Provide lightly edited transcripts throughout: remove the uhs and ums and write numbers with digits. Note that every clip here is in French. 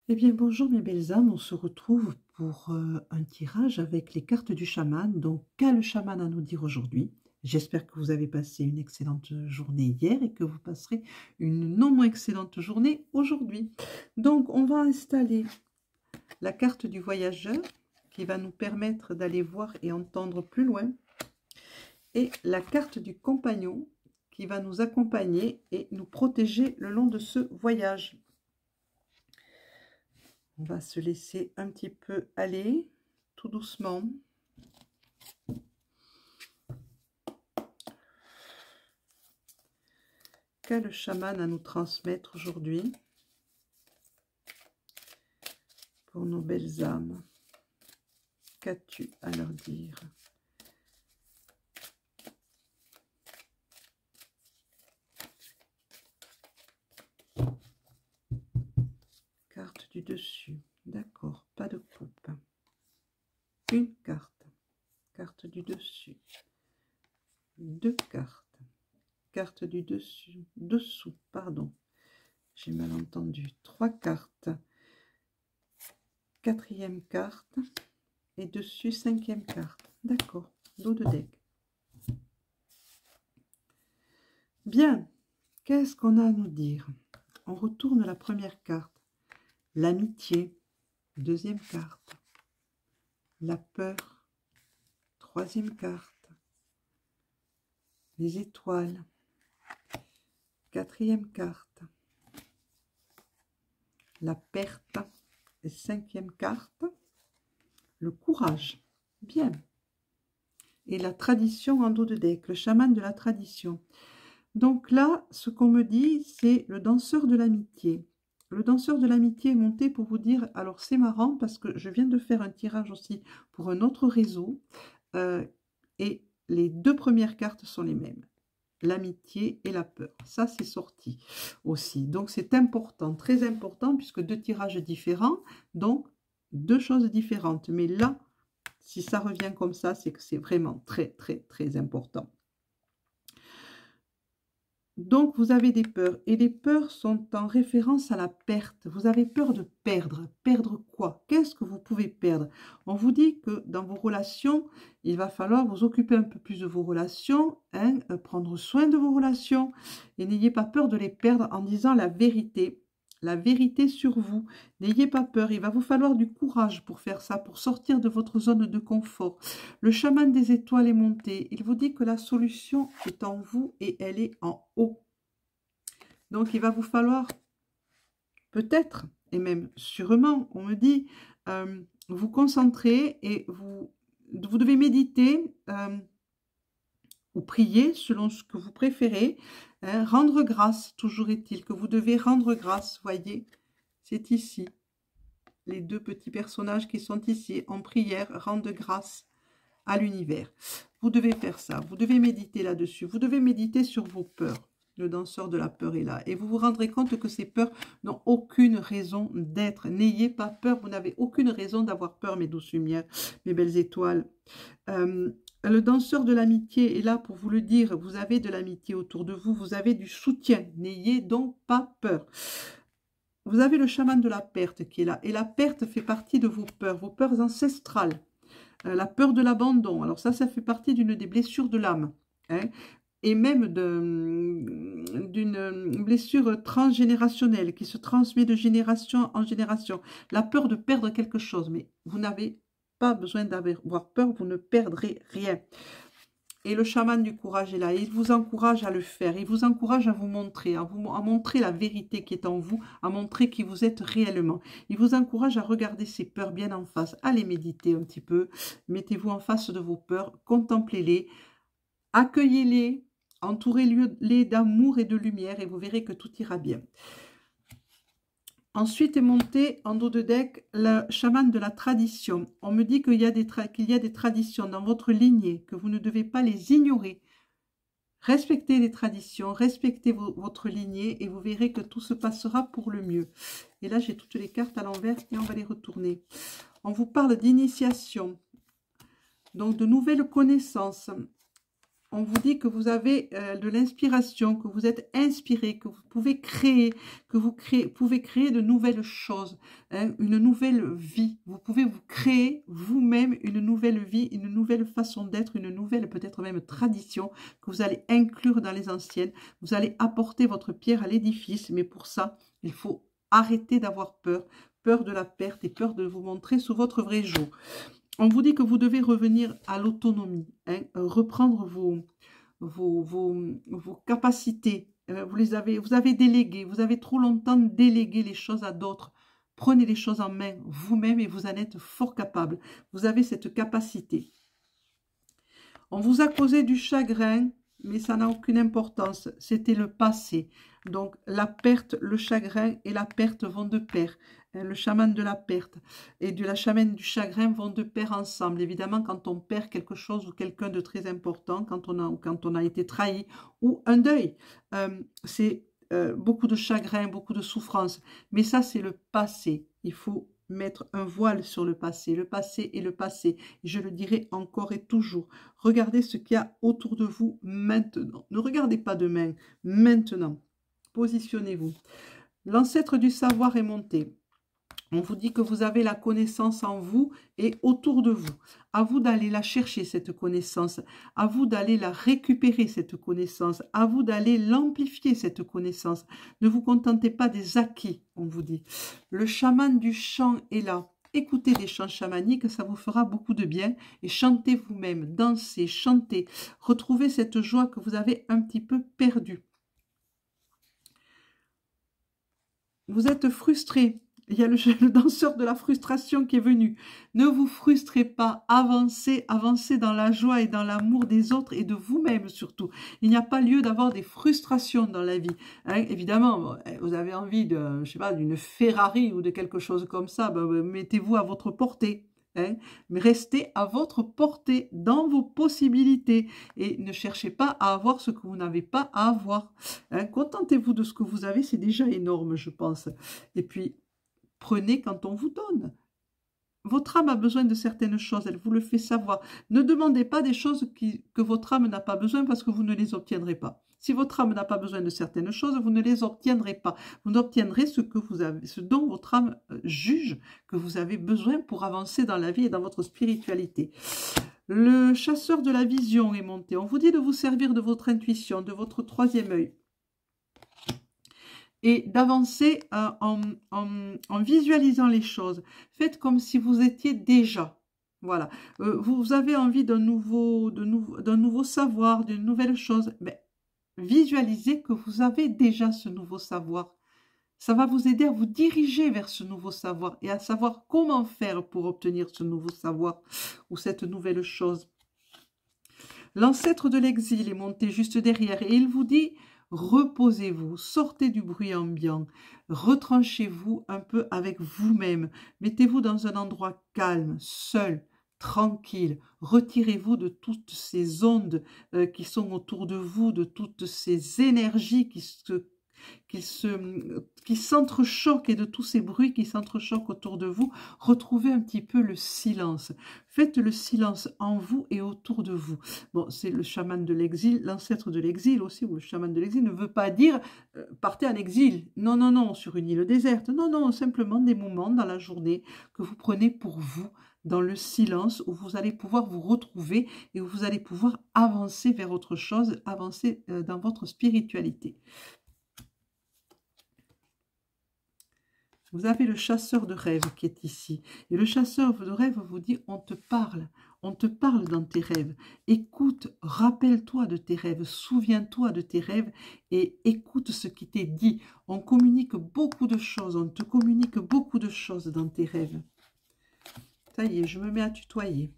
Eh bien, bonjour mes belles âmes, on se retrouve pour un tirage avec les cartes du chaman. Donc, qu'a le chaman à nous dire aujourd'hui? J'espère que vous avez passé une excellente journée hier et que vous passerez une non moins excellente journée aujourd'hui. Donc, on va installer la carte du voyageur qui va nous permettre d'aller voir et entendre plus loin. Et la carte du compagnon qui va nous accompagner et nous protéger le long de ce voyage. On va se laisser un petit peu aller, tout doucement. Qu'a le chaman à nous transmettre aujourd'hui pour nos belles âmes? Qu'as-tu à leur dire? Carte du dessus. D'accord, pas de coupe. Une carte. Carte du dessus. Deux cartes. Carte du dessus. Dessous, pardon. J'ai mal entendu. Trois cartes. Quatrième carte. Et dessus, cinquième carte. D'accord. Dos de deck. Bien. Qu'est-ce qu'on a à nous dire? On retourne la première carte. L'amitié. Deuxième carte. La peur. Troisième carte. Les étoiles. Quatrième carte. La perte. Et cinquième carte. Le courage. Bien. Et la tradition en dos de deck. Le chaman de la tradition. Donc là, ce qu'on me dit, c'est le danseur de l'amitié. Le danseur de l'amitié est monté pour vous dire, alors c'est marrant parce que je viens de faire un tirage aussi pour un autre réseau et les deux premières cartes sont les mêmes. L'amitié et la peur. Ça, c'est sorti aussi. Donc, c'est important, très important, puisque deux tirages différents, donc deux choses différentes. Mais là, si ça revient comme ça, c'est que c'est vraiment très, très, très important. Donc, vous avez des peurs. Et les peurs sont en référence à la perte. Vous avez peur de perdre. Perdre quoi? Qu'est-ce que vous pouvez perdre? On vous dit que dans vos relations, il va falloir vous occuper un peu plus de vos relations, hein, prendre soin de vos relations. Et n'ayez pas peur de les perdre en disant la vérité. La vérité sur vous. N'ayez pas peur, il va vous falloir du courage pour faire ça, pour sortir de votre zone de confort. Le chaman des étoiles est monté. Il vous dit que la solution est en vous et elle est en haut. Donc, il va vous falloir peut-être, et même sûrement, on me dit, vous concentrer et vous devez méditer ou prier selon ce que vous préférez. Hein, rendre grâce, toujours est-il que vous devez rendre grâce, voyez, c'est ici. Les deux petits personnages qui sont ici en prière rendent grâce à l'univers. Vous devez faire ça, vous devez méditer là-dessus, vous devez méditer sur vos peurs. Le danseur de la peur est là. Et vous vous rendrez compte que ces peurs n'ont aucune raison d'être. N'ayez pas peur, vous n'avez aucune raison d'avoir peur, mes douces lumières, mes belles étoiles. Le danseur de l'amitié est là pour vous le dire. Vous avez de l'amitié autour de vous, vous avez du soutien. N'ayez donc pas peur. Vous avez le chaman de la perte qui est là. Et la perte fait partie de vos peurs ancestrales. La peur de l'abandon. Alors ça fait partie d'une des blessures de l'âme. Hein, et même d'une blessure transgénérationnelle qui se transmet de génération en génération. La peur de perdre quelque chose. Mais vous n'avez pas besoin d'avoir peur, vous ne perdrez rien. Et le chaman du courage est là. Il vous encourage à le faire. Il vous encourage à vous montrer, à montrer la vérité qui est en vous, à montrer qui vous êtes réellement. Il vous encourage à regarder ces peurs bien en face. Allez méditer un petit peu. Mettez-vous en face de vos peurs. Contemplez-les. Accueillez-les. Entourez-les d'amour et de lumière et vous verrez que tout ira bien. Ensuite est monté en dos de deck le chaman de la tradition. On me dit qu'il y a des traditions dans votre lignée, que vous ne devez pas les ignorer. Respectez les traditions, respectez votre lignée et vous verrez que tout se passera pour le mieux. Et là, j'ai toutes les cartes à l'envers et on va les retourner. On vous parle d'initiation, donc de nouvelles connaissances. on vous dit que vous avez de l'inspiration, que vous êtes inspiré, que vous pouvez créer, pouvez créer de nouvelles choses, hein, une nouvelle vie. Vous pouvez vous créer vous-même une nouvelle vie, une nouvelle façon d'être, une nouvelle peut-être même tradition que vous allez inclure dans les anciennes. Vous allez apporter votre pierre à l'édifice, mais pour ça, il faut arrêter d'avoir peur, peur de la perte et peur de vous montrer sous votre vrai jour. On vous dit que vous devez revenir à l'autonomie, hein, reprendre vos capacités. Vous avez délégué, vous avez trop longtemps délégué les choses à d'autres. Prenez les choses en main vous-même et vous en êtes fort capable. Vous avez cette capacité. On vous a causé du chagrin, mais ça n'a aucune importance. C'était le passé. Donc la perte, le chagrin et la perte vont de pair. Le chaman de la perte et de la chamane du chagrin vont de pair ensemble. Évidemment, quand on perd quelque chose ou quelqu'un de très important, quand on a été trahi ou un deuil, c'est beaucoup de chagrin, beaucoup de souffrance. Mais ça, c'est le passé. Il faut mettre un voile sur le passé. Le passé est le passé. Je le dirai encore et toujours. Regardez ce qu'il y a autour de vous maintenant. Ne regardez pas demain, maintenant. Positionnez-vous. L'ancêtre du savoir est monté. On vous dit que vous avez la connaissance en vous et autour de vous. À vous d'aller la chercher, cette connaissance. À vous d'aller la récupérer, cette connaissance. À vous d'aller l'amplifier, cette connaissance. Ne vous contentez pas des acquis, on vous dit. Le chaman du chant est là. Écoutez des chants chamaniques, ça vous fera beaucoup de bien. Et chantez vous-même, dansez, chantez. Retrouvez cette joie que vous avez un petit peu perdue. Vous êtes frustré. Il y a le danseur de la frustration qui est venu. Ne vous frustrez pas, avancez, avancez dans la joie et dans l'amour des autres et de vous-même surtout. Il n'y a pas lieu d'avoir des frustrations dans la vie. Hein, évidemment, vous avez envie de, je sais pas, d'une Ferrari ou de quelque chose comme ça, mettez-vous à votre portée. Hein, mais restez à votre portée, dans vos possibilités et ne cherchez pas à avoir ce que vous n'avez pas à avoir. Hein, contentez-vous de ce que vous avez, c'est déjà énorme, je pense. Et puis, prenez quand on vous donne. Votre âme a besoin de certaines choses, elle vous le fait savoir. Ne demandez pas des choses que votre âme n'a pas besoin parce que vous ne les obtiendrez pas. Si votre âme n'a pas besoin de certaines choses, vous ne les obtiendrez pas. Vous n'obtiendrez ce dont votre âme juge que vous avez besoin pour avancer dans la vie et dans votre spiritualité. Le chasseur de la vision est monté. On vous dit de vous servir de votre intuition, de votre troisième œil. Et d'avancer en visualisant les choses. Faites comme si vous étiez déjà. Voilà. Vous avez envie d'un nouveau savoir, d'une nouvelle chose. Mais visualisez que vous avez déjà ce nouveau savoir. Ça va vous aider à vous diriger vers ce nouveau savoir et à savoir comment faire pour obtenir ce nouveau savoir ou cette nouvelle chose. L'ancêtre de l'exil est monté juste derrière et il vous dit... Reposez-vous, sortez du bruit ambiant, retranchez-vous un peu avec vous-même, mettez-vous dans un endroit calme, seul, tranquille, retirez-vous de toutes ces ondes qui sont autour de vous, de toutes ces énergies qui s'entrechoquent et de tous ces bruits qui s'entrechoquent autour de vous. Retrouvez un petit peu le silence. Faites le silence en vous et autour de vous. Bon, c'est le chaman de l'exil, l'ancêtre de l'exil aussi, ou le chaman de l'exil ne veut pas dire partez en exil. Non, non, non, sur une île déserte. Non, non, simplement des moments dans la journée que vous prenez pour vous, dans le silence, où vous allez pouvoir vous retrouver et où vous allez pouvoir avancer vers autre chose, avancer dans votre spiritualité. Vous avez le chasseur de rêves qui est ici. Et le chasseur de rêves vous dit, on te parle dans tes rêves. Écoute, rappelle-toi de tes rêves, souviens-toi de tes rêves et écoute ce qui t'est dit. On communique beaucoup de choses, on te communique beaucoup de choses dans tes rêves. Ça y est, je me mets à tutoyer.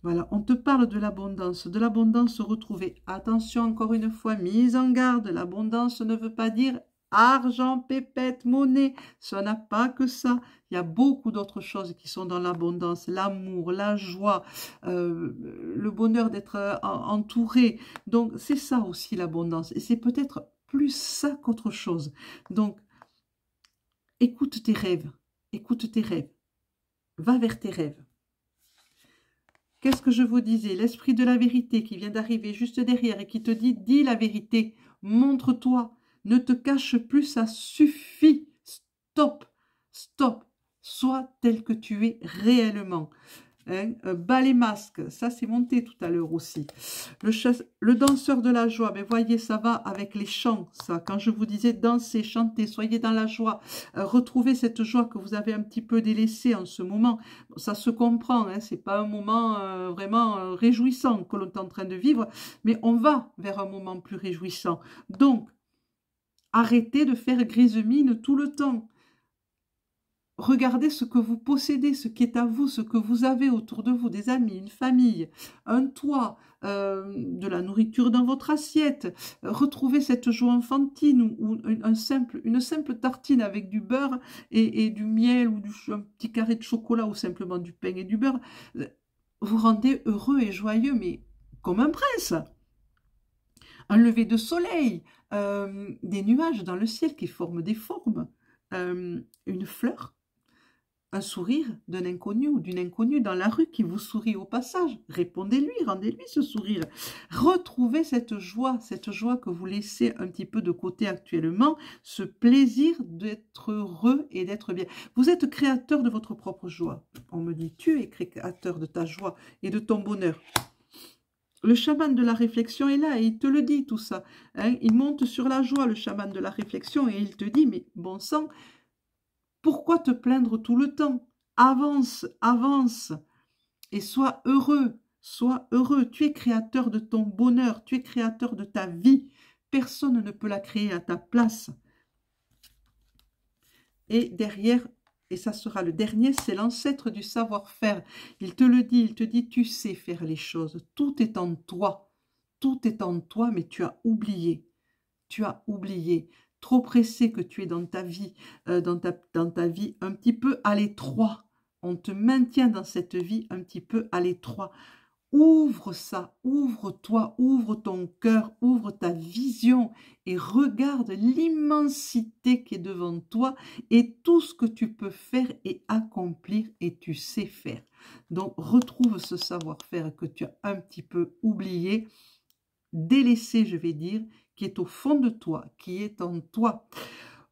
Voilà, on te parle de l'abondance retrouvée. Attention, encore une fois, mise en garde, l'abondance ne veut pas dire argent, pépette, monnaie, ça n'a pas que ça. Il y a beaucoup d'autres choses qui sont dans l'abondance, l'amour, la joie, le bonheur d'être entouré. Donc, c'est ça aussi l'abondance. Et c'est peut-être plus ça qu'autre chose. Donc, écoute tes rêves, va vers tes rêves. Qu'est-ce que je vous disais? L'esprit de la vérité qui vient d'arriver juste derrière et qui te dit, dis la vérité, montre-toi, ne te cache plus, ça suffit. Stop, stop, sois tel que tu es réellement. Hein, bas les masques, ça c'est monté tout à l'heure aussi. Le danseur de la joie, mais voyez, ça va avec les chants, ça. Quand je vous disais danser, chanter, soyez dans la joie, retrouvez cette joie que vous avez un petit peu délaissée en ce moment. Ça se comprend, hein, c'est pas un moment vraiment réjouissant que l'on est en train de vivre, mais on va vers un moment plus réjouissant. Donc, arrêtez de faire grise mine tout le temps. Regardez ce que vous possédez, ce qui est à vous, ce que vous avez autour de vous, des amis, une famille, un toit, de la nourriture dans votre assiette. Retrouvez cette joie enfantine ou une simple tartine avec du beurre et du miel ou un petit carré de chocolat ou simplement du pain et du beurre. Vous rendez heureux et joyeux, mais comme un prince. Un lever de soleil, des nuages dans le ciel qui forment des formes, une fleur. Un sourire d'un inconnu ou d'une inconnue dans la rue qui vous sourit au passage. Répondez-lui, rendez-lui ce sourire. Retrouvez cette joie que vous laissez un petit peu de côté actuellement, ce plaisir d'être heureux et d'être bien. Vous êtes créateur de votre propre joie. On me dit, tu es créateur de ta joie et de ton bonheur. Le chaman de la réflexion est là et il te le dit tout ça. Hein, il monte sur la joie, le chaman de la réflexion, et il te dit, mais bon sang, pourquoi te plaindre tout le temps? Avance, avance et sois heureux, sois heureux. Tu es créateur de ton bonheur, tu es créateur de ta vie. Personne ne peut la créer à ta place. Et derrière, et ça sera le dernier, c'est l'ancêtre du savoir-faire. Il te le dit, il te dit, tu sais faire les choses. Tout est en toi. Tout est en toi, mais tu as oublié. Tu as oublié. Trop pressé que tu es dans ta vie, dans ta vie un petit peu à l'étroit. On te maintient dans cette vie un petit peu à l'étroit. Ouvre ça, ouvre-toi, ouvre ton cœur, ouvre ta vision et regarde l'immensité qui est devant toi et tout ce que tu peux faire et accomplir et tu sais faire. Donc retrouve ce savoir-faire que tu as un petit peu oublié, délaissé je vais dire, qui est au fond de toi, qui est en toi.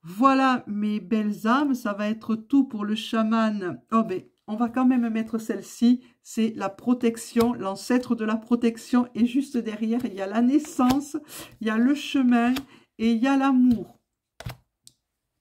Voilà mes belles âmes, ça va être tout pour le chaman. Oh ben, on va quand même mettre celle-ci, c'est la protection, l'ancêtre de la protection. Et juste derrière, il y a la naissance, il y a le chemin et il y a l'amour.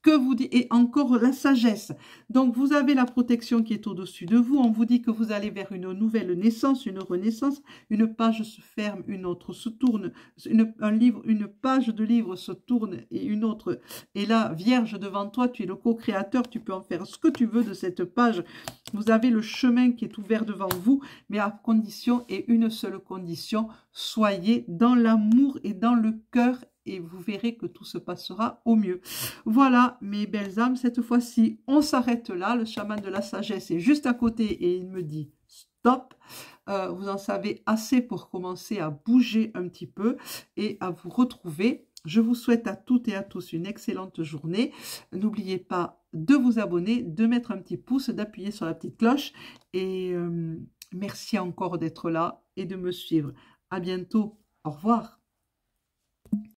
Que vous dit, et encore la sagesse. Donc vous avez la protection qui est au-dessus de vous. On vous dit que vous allez vers une nouvelle naissance, une renaissance. Une page se ferme, une autre se tourne. Une page de livre se tourne et une autre est là, vierge devant toi. Tu es le co-créateur. Tu peux en faire ce que tu veux de cette page. Vous avez le chemin qui est ouvert devant vous, mais à condition et une seule condition. Soyez dans l'amour et dans le cœur et vous verrez que tout se passera au mieux. Voilà mes belles âmes, cette fois-ci on s'arrête là, le chaman de la sagesse est juste à côté et il me dit stop, vous en savez assez pour commencer à bouger un petit peu et à vous retrouver. Je vous souhaite à toutes et à tous une excellente journée. N'oubliez pas de vous abonner, de mettre un petit pouce, d'appuyer sur la petite cloche et merci encore d'être là et de me suivre. À bientôt, au revoir.